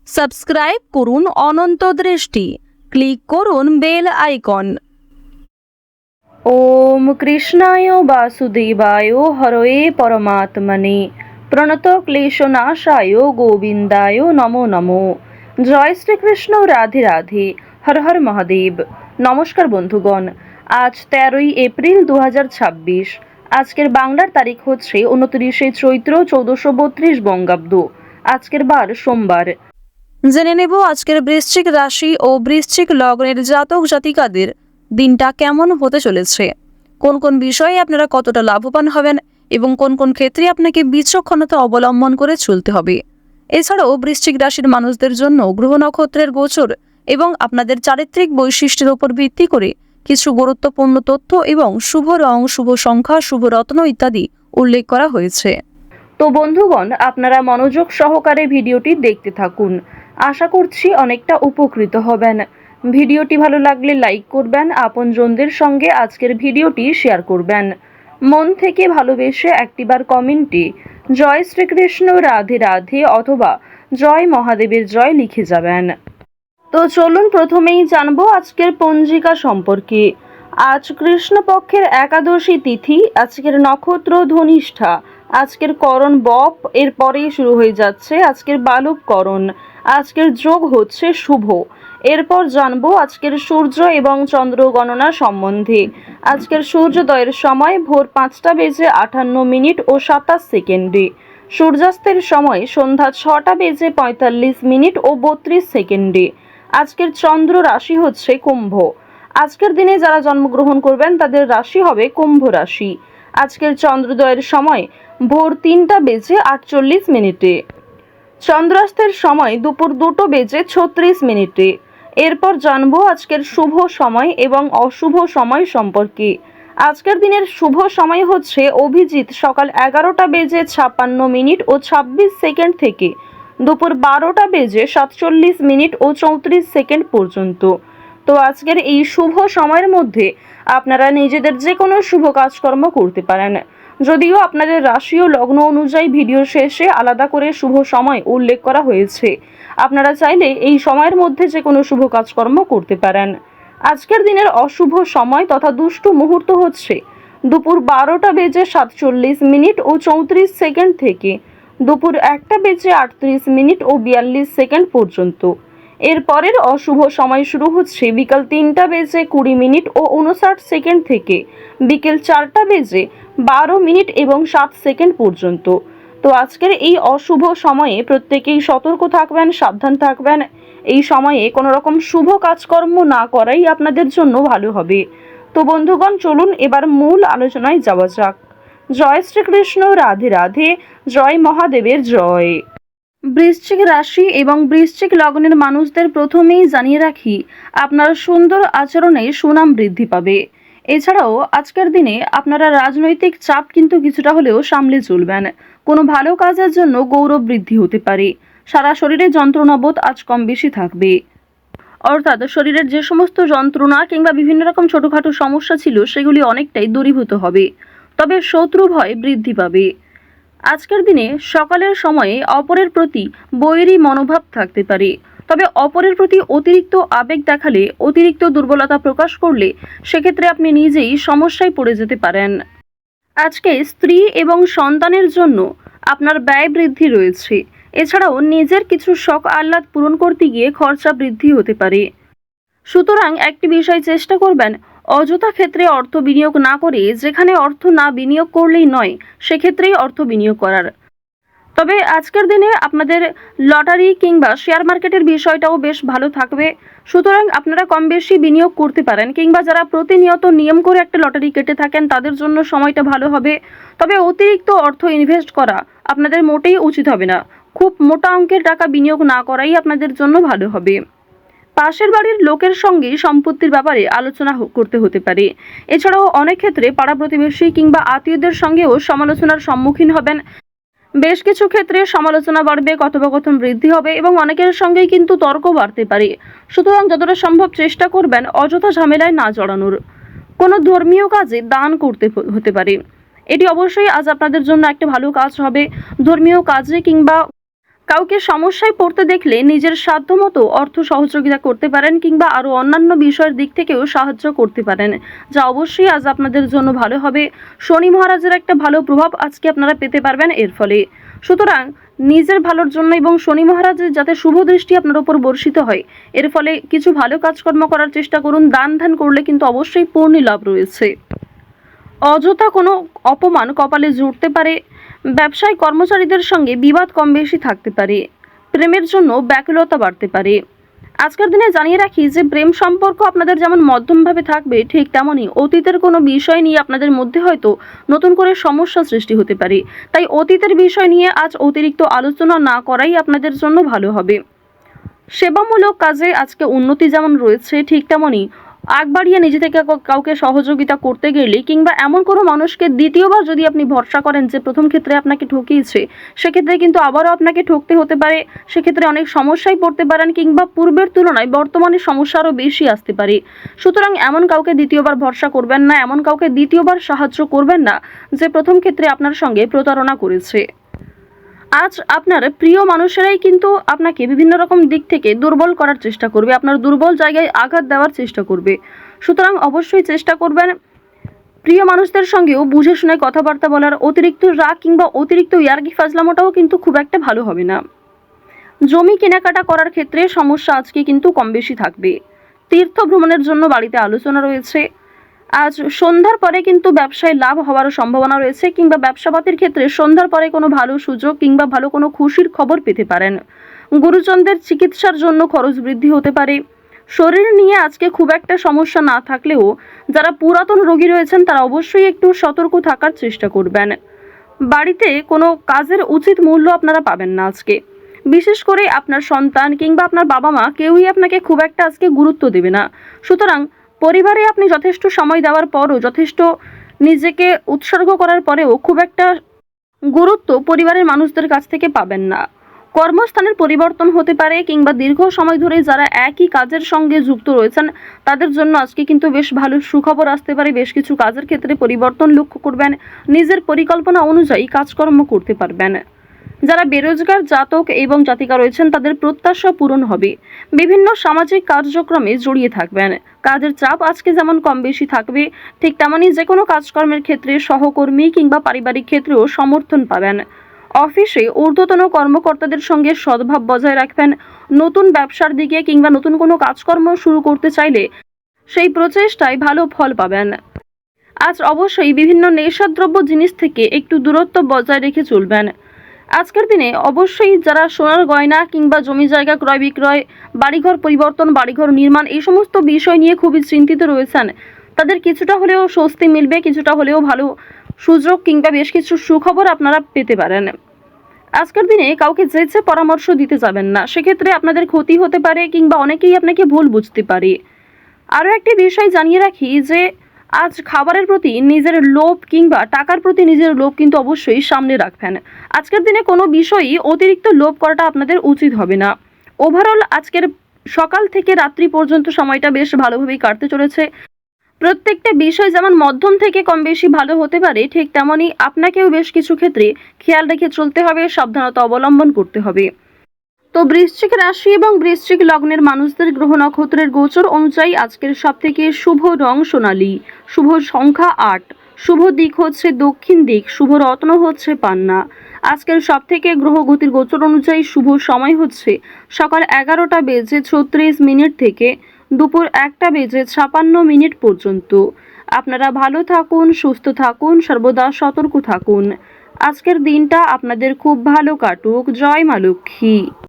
Subscribe করুন অনন্ত দৃষ্টি, click করুন বেল আইকন। ওম কৃষ্ণায় বাসুদেবায় হরয়ে পরমাত্মনে প্রণত ক্লেশনাশায় গোবিন্দায় নমো নমো। জয় শ্রীকৃষ্ণ, রাধে রাধে, হর হর মহাদেব। নমস্কার বন্ধুগণ, আজ 13ই এপ্রিল 2026। আজকের বাংলার তারিখ হচ্ছে 29শে চৈত্র 1432 বঙ্গাব্দ। আজকের বার সোমবার। জেনে নেব আজকের বৃশ্চিক রাশি ও বৃশ্চিক লগ্নের জাতক জাতিকাদের দিনটা কেমন হতে চলেছে, কোন কোন বিষয়ে আপনারা কতটা লাভবান হবেন এবং কোন কোন ক্ষেত্রে আপনাকে বিচক্ষণতা অবলম্বন করে চলতে হবে। এছাড়াও বৃশ্চিক রাশির মানুষদের জন্য গ্রহ নক্ষত্রের গোচর এবং আপনাদের চারিত্রিক বৈশিষ্ট্যের উপর ভিত্তি করে কিছু গুরুত্বপূর্ণ তথ্য এবং শুভ রং, শুভ সংখ্যা, শুভ রত্ন ইত্যাদি উল্লেখ করা হয়েছে। তো বন্ধুগণ, আপনারা মনোযোগ সহকারে ভিডিওটি দেখতে থাকুন। আশা করছি অনেকটা উপকৃত হবেন। ভিডিওটি ভালো লাগলে লাইক করবেন, আপনজনদের সঙ্গে আজকের ভিডিওটি শেয়ার করবেন। মন থেকে ভালোবেসে একটিবার কমেন্টে জয় শ্রীকৃষ্ণ, রাধে রাধে অথবা জয় মহাদেবের জয় লিখে যাবেন। তো চলুন প্রথমেই জানবো আজকের পঞ্জিকা সম্পর্কে। আজ কৃষ্ণপক্ষের একাদশী তিথি, আজকের নক্ষত্র ধনিষ্ঠা, আজকের করণ বপ, এরপরেই শুরু হয়ে যাচ্ছে আজকের বালক করণ, আজকের যোগ হচ্ছে শুভ। এরপর জানবো আজকের সূর্য এবং চন্দ্র গণনা সম্বন্ধে। আজকের সূর্যোদয়ের সময় ভোর 5টা বেজে 58 মিনিট ও 27 সেকেন্ডে, সূর্যাস্তের সময় সন্ধ্যা 6টা বেজে 45 মিনিট ও 32 সেকেন্ডে। আজকের চন্দ্র রাশি হচ্ছে কুম্ভ। আজকের দিনে যারা জন্মগ্রহণ করবেন তাদের রাশি হবে কুম্ভ রাশি। আজকের চন্দ্রোদয়ের সময় ভোর 3টা বেজে 48 মিনিটে, চন্দ্রাস্তের সময় দুপুর 2টো বেজে 36 মিনিটে। এরপর জানবো আজকের শুভ সময় এবং অশুভ সময় সম্পর্কে। আজকের দিনের শুভ সময় হচ্ছে অভিজিৎ সকাল 11টা বেজে 56 মিনিট ও 26 সেকেন্ড থেকে দুপুর 12টা বেজে 47 মিনিট ও 34 সেকেন্ড পর্যন্ত। তো আজকের এই শুভ সময়ের মধ্যে আপনারা নিজেদের যে কোনো শুভ কাজকর্ম করতে পারেন। যদিও আপনাদের রাশি ও লগ্ন অনুযায়ী ভিডিও শেষে আলাদা করে শুভ সময় উল্লেখ করা হয়েছে, আপনারা চাইলে এই সময়ের মধ্যে যে কোনো শুভ কাজকর্ম করতে পারেন। আজকের দিনের অশুভ সময় তথা দুষ্টু মুহূর্ত হচ্ছে দুপুর 12টা বেজে 47 মিনিট ও 34 সেকেন্ড থেকে দুপুর 1টা বেজে 38 মিনিট ও 42 সেকেন্ড পর্যন্ত। এর পরের অশুভ সময় শুরু হচ্ছে বিকাল 3টা বেজে 20 মিনিট ও 59 সেকেন্ড থেকে বিকেল 4টা বেজে 12 মিনিট এবং 7 সেকেন্ড পর্যন্ত। তো আজকের এই অশুভ সময়ে প্রত্যেকেই সতর্ক থাকবেন, সাবধান থাকবেন। এই সময়ে কোনো রকম শুভ কাজকর্ম না করাই আপনাদের জন্য ভালো হবে। তো বন্ধুগণ, চলুন এবার মূল আলোচনায় যাওয়া যাক। জয় শ্রীকৃষ্ণ, রাধে রাধে, জয় মহাদেবের জয়। বৃশ্চিক রাশি এবং বৃশ্চিক লগ্নের মানুষদের প্রথমেই জানিয়ে রাখি, আপনার সুন্দর আচরণে সুনাম বৃদ্ধি পাবে। এছাড়াও আজকের দিনে আপনারা রাজনৈতিক চাপ কিন্তু কিছুটা হলেও সামলে চলবেন। কোনো ভালো কাজের জন্য গৌরব বৃদ্ধি হতে পারে। সারা শরীরে যন্ত্রণাবোধ আজ কম বেশি থাকবে, অর্থাৎ শরীরের যে সমস্ত যন্ত্রণা কিংবা বিভিন্ন রকম ছোটখাটো সমস্যা ছিল সেগুলি অনেকটাই দূরীভূত হবে। তবে শত্রু ভয় বৃদ্ধি পাবে। আজকের দিনে সকালের সময়ে অপরের প্রতি বৈরী মনোভাব থাকতে পারে। তবে অপরের প্রতি অতিরিক্ত আবেগ দেখালে, অতিরিক্ত দুর্বলতা প্রকাশ করলে সেক্ষেত্রে আপনি নিজেই সমস্যায় পড়ে যেতে পারেন। আজকে স্ত্রী এবং সন্তানের জন্য আপনার ব্যয় বৃদ্ধি রয়েছে। এছাড়াও নিজের কিছু শখ আহ্লাদ পূরণ করতে গিয়ে খরচা বৃদ্ধি হতে পারে। সুতরাং একটি বিষয় চেষ্টা করবেন, অযথা ক্ষেত্রে অর্থ বিনিয়োগ না করে যেখানে অর্থ না বিনিয়োগ করলেই নয় সেক্ষেত্রেই অর্থ বিনিয়োগ করার। তবে আজকের দিনে আপনাদের লটারি কিংবা শেয়ার মার্কেটের বিষয়টাও বেশ ভালো থাকবে। সুতরাং আপনারা কম বেশি বিনিয়োগ করতে পারেন, কিংবা যারা প্রতিনিয়ত নিয়ম করে একটা লটারি কেটে থাকেন তাদের জন্য সময়টা ভালো হবে। তবে অতিরিক্ত অর্থ ইনভেস্ট করা আপনাদের মোটেই উচিত হবে না। খুব মোটা অঙ্কের টাকা বিনিয়োগ না করাই আপনাদের জন্য ভালো হবে। পাশের বাড়ির লোকের সঙ্গে সম্পত্তির ব্যাপারে আলোচনা করতে হতে পারে। এছাড়াও অনেক ক্ষেত্রে পাড়া প্রতিবেশী কিংবা আত্মীয়দের সঙ্গেও সমালোচনার সম্মুখীন হবেন। বেশ কিছু ক্ষেত্রে সমালোচনা বাড়বে, কথোপকথন বৃদ্ধি হবে এবং অনেকের সঙ্গেই কিন্তু তর্ক বাড়তে পারে। সুতরাং যতটা সম্ভব চেষ্টা করবেন অযথা ঝামেলায় না জড়ানোর। কোনো ধর্মীয় কাজে দান করতে হতে পারে। এটি অবশ্যই আজ আপনাদের জন্য একটা ভালো কাজ হবে। ধর্মীয় কাজে কিংবা কাউকে সমস্যায় পড়তে দেখলে নিজের সাধ্যমতো অর্থ সহযোগিতা করতে পারেন কিংবা আরও অন্যান্য বিষয়ের দিক থেকেও সাহায্য করতে পারেন, যা অবশ্যই আজ আপনাদের জন্য ভালো হবে। শনি মহারাজের একটা ভালো প্রভাব আজকে আপনারা পেতে পারবেন এর ফলে। সুতরাং নিজের ভালোর জন্য এবং শনি মহারাজের যাতে শুভ দৃষ্টি আপনার উপর বর্ষিত হয়, এর ফলে কিছু ভালো কাজকর্ম করার চেষ্টা করুন। দান ধ্যান করলে কিন্তু অবশ্যই পূর্ণ লাভ রয়েছে। অযথা কোনো অপমান কপালে জুটতে পারে। ব্যবসায় কর্মচারীদের সঙ্গে বিবাদ কম বেশি থাকতে পারে। প্রেমের জন্য ব্যাকুলতা বাড়তে পারে। আজকের দিনে জানিয়ে রাখি যে প্রেম সম্পর্ক আপনাদের যেমন মধ্যমভাবে থাকবে, ঠিক তেমনই অতীতের কোনো বিষয় নিয়ে আপনাদের মধ্যে হয়তো নতুন করে সমস্যা সৃষ্টি হতে পারে। তাই অতীতের বিষয় নিয়ে আজ অতিরিক্ত আলোচনা না করাই আপনাদের জন্য ভালো হবে। সেবামূলক কাজে আজকে উন্নতি যেমন রয়েছে, ঠিক তেমনই আগ বাড়িয়ে নিজে থেকে কাউকে সহযোগিতা করতে গেলে কিংবা এমন কোনো মানুষকে দ্বিতীয়বার যদি আপনি ভরসা করেন যে প্রথম ক্ষেত্রে আপনাকে ঠকিয়েছে, সেক্ষেত্রে কিন্তু আবারও আপনাকে ঠকতে হতে পারে। সেক্ষেত্রে অনেক সমস্যায় পড়তে পারেন কিংবা পূর্বের তুলনায় বর্তমানে সমস্যা আরও বেশি আসতে পারে। সুতরাং এমন কাউকে দ্বিতীয়বার ভরসা করবেন না, এমন কাউকে দ্বিতীয়বার সাহায্য করবেন না যে প্রথম ক্ষেত্রে আপনার সঙ্গে প্রতারণা করেছে। আজ আপনার প্রিয় মানুষেরাই কিন্তু আপনাকে বিভিন্ন রকম দিক থেকে দুর্বল করার চেষ্টা করবে, আপনার দুর্বল জায়গায় আঘাত দেওয়ার চেষ্টা করবে। সুতরাং অবশ্যই চেষ্টা করবেন প্রিয় মানুষদের সঙ্গেও বুঝে শুনে কথাবার্তা বলার। অতিরিক্ত রাগ কিংবা অতিরিক্ত ইয়ার্কি ফাজলামোটাও কিন্তু খুব একটা ভালো হবে না। জমি কেনাকাটা করার ক্ষেত্রে সমস্যা আজকে কিন্তু কম বেশি থাকবে। তীর্থ ভ্রমণের জন্য বাড়িতে আলোচনা রয়েছে। আজ সন্ধ্যার পরে কিন্তু ব্যবসায় লাভ হওয়ারও সম্ভাবনা রয়েছে কিংবা ব্যবসাপাতির ক্ষেত্রে সন্ধ্যার পরে কোনো ভালো সুযোগ কিংবা ভালো কোনো খুশির খবর পেতে পারেন। গুরুজনদের চিকিৎসার জন্য খরচ বৃদ্ধি হতে পারে। শরীর নিয়ে আজকে খুব একটা সমস্যা না থাকলেও যারা পুরাতন রোগী রয়েছেন তারা অবশ্যই একটু সতর্ক থাকার চেষ্টা করবেন। বাড়িতে কোনো কাজের উচিত মূল্য আপনারা পাবেন না আজকে। বিশেষ করে আপনার সন্তান কিংবা আপনার বাবা মা কেউই আপনাকে খুব একটা আজকে গুরুত্ব দেবে না। সুতরাং পরিবারে আপনি যথেষ্ট সময় দেওয়ার পরও, যথেষ্ট নিজেকে উৎসর্গ করার পরেও খুব একটা গুরুত্ব পরিবারের মানুষদের কাছ থেকে পাবেন না। কর্মস্থানের পরিবর্তন হতে পারে কিংবা দীর্ঘ সময় ধরে যারা একই কাজের সঙ্গে যুক্ত রয়েছেন তাদের জন্য আজকে কিন্তু বেশ ভালো সুখবর আসতে পারে। বেশ কিছু কাজের ক্ষেত্রে পরিবর্তন লক্ষ্য করবেন। নিজের পরিকল্পনা অনুযায়ী কাজকর্ম করতে পারবেন। যারা বেরোজগার জাতক এবং জাতিকা রয়েছেন তাদের প্রত্যাশা পূরণ হবে। বিভিন্ন সামাজিক কার্যক্রমে জড়িয়ে থাকবেন। কাজের চাপ আজকে যেমন কম বেশি থাকবে, ঠিক তেমনই যে কোনো কাজকর্মের ক্ষেত্রে সহকর্মী কিংবা পারিবারিক ক্ষেত্রেও সমর্থন পাবেন। অফিসে ঊর্ধ্বতন কর্মকর্তাদের সঙ্গে সদ্ভাব বজায় রাখবেন। নতুন ব্যবসার দিকে কিংবা নতুন কোনো কাজকর্ম শুরু করতে চাইলে সেই প্রচেষ্টায় ভালো ফল পাবেন। আজ অবশ্যই বিভিন্ন নেশাদ্রব্য জিনিস থেকে একটু দূরত্ব বজায় রেখে চলবেন। আজকের দিনে অবশ্যই যারা সোনার গয়না কিংবা জমি জায়গা ক্রয় বিক্রয়, বাড়িঘর পরিবর্তন, বাড়িঘর নির্মাণ এই সমস্ত বিষয় নিয়ে খুবই চিন্তিত রয়েছেন, তাদের কিছুটা হলেও স্বস্তি মিলবে, কিছুটা হলেও ভালো সুযোগ কিংবা বেশ কিছু সুখবর আপনারা পেতে পারেন। আজকের দিনে কাউকে যেচে পরামর্শ দিতে যাবেন না, সেক্ষেত্রে আপনাদের ক্ষতি হতে পারে কিংবা অনেকেই আপনাকে ভুল বুঝতে পারে। আরও একটি বিষয় জানিয়ে রাখি যে আজ খাবারের প্রতি নিজের লোভ কিংবা টাকার প্রতি নিজের লোভ কিন্তু অবশ্যই সামনে রাখবেন। আজকের দিনে কোনো বিষয়ই অতিরিক্ত লোভ করাটা আপনাদের উচিত হবে না। ওভারঅল আজকের সকাল থেকে রাত্রি পর্যন্ত সময়টা বেশ ভালোভাবেই কাটতে চলেছে। প্রত্যেকটা বিষয় যেমন মধ্যম থেকে কম বেশি ভালো হতে পারে, ঠিক তেমনই আপনাকেও বেশ কিছু ক্ষেত্রে খেয়াল রেখে চলতে হবে, সাবধানতা অবলম্বন করতে হবে। তো বৃশ্চিক রাশি এবং বৃশ্চিক লগ্নের মানুষদের গ্রহ নক্ষত্রের গোচর অনুযায়ী আজকের সবথেকে শুভ রং সোনালী, শুভ সংখ্যা 8, শুভ দিক হচ্ছে দক্ষিণ দিক, শুভ রত্ন হচ্ছে পান্না। আজকের সবথেকে গ্রহ গতির গোচর অনুযায়ী শুভ সময় হচ্ছে সকাল 11:36 থেকে দুপুর 1:56 পর্যন্ত। আপনারা ভালো থাকুন, সুস্থ থাকুন, সর্বদা সতর্ক থাকুন। আজকের দিনটা আপনাদের খুব ভালো কাটুক। জয় মা লক্ষ্মী।